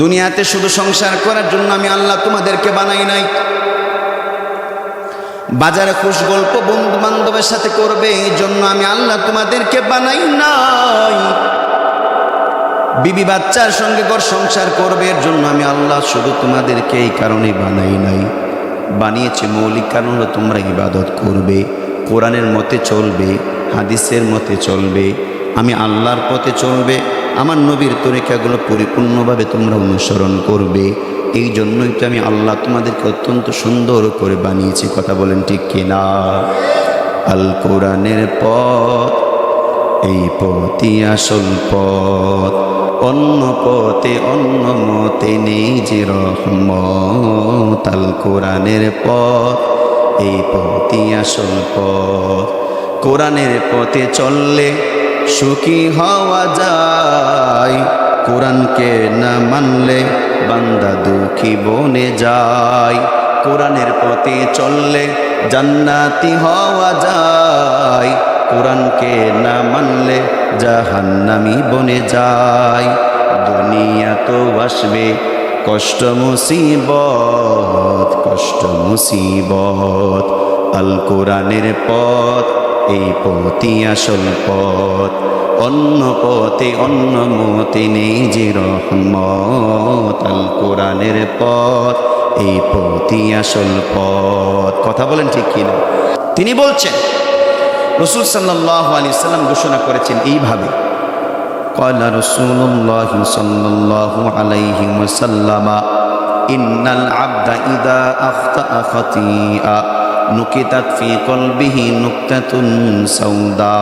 দুনিয়াতে শুধু সংসার করার জন্য আমি আল্লাহ তোমাদেরকে বানাই নাই। বাজারে খুশ গল্প বন্ধু বান্ধবের সাথে করবে এই জন্য আমি আল্লাহ তোমাদেরকে বানাই নাই। বিবি বাচ্চার সঙ্গে ঘর সংসার করবে এর জন্য আমি আল্লাহ শুধু তোমাদেরকে এই কারণে বানাই নাই। বানিয়েছে মৌলিক কারণ হলো তোমরা ইবাদত করবে, কোরআনের মতে চলবে, হাদিসের মতে চলবে, আমি আল্লাহর পথে চলবে, আমার নবীর তরিকাগুলো পরিপূর্ণভাবে তোমরা অনুসরণ করবে। এই জন্যই তো আমি আল্লাহ তোমাদেরকে অত্যন্ত সুন্দর করে বানিয়েছি। কথা বলেন ঠিক কিনা? আল কোরআনের পথ এই পথই আসল পথ, অন্য পথে অন্য মতে নেই যে রহমত। আল কোরআনের পথ এই পথই আসল পথ, কোরআনের পথে চললে সুখী হওয়া যায়, কোরআনকে না মানলে বান্দা দুঃখী বনে যায়। কোরআনের পথে চললে জান্নাতি হওয়া যায়, কোরআনকে না মানলে জাহান্নামী বনে যায়। দুনিয়া তো আসবে কষ্ট মুসিবত, কষ্ট মুসিবত, আল কোরআনের পথ এই পথই আসল পথ, অন্য পথে অন্য মতে নেই যে রহমত। আল কোরআনের পথ এই পথই আসল পথ। কথা বলেন ঠিক কিনা? তিনি বলছেন, রাসূল সাল্লাল্লাহু আলাইহি সাল্লাম ঘোষণা করেছেন এইভাবে, ক্বালা রাসূলুল্লাহ সাল্লাল্লাহু আলাইহি ওয়াসাল্লাম, ইন্নাল আবদা ইযা আখতাআ খাতিআ নুকিতাত ফি কলবিহি নুকতাতুন সাউদা।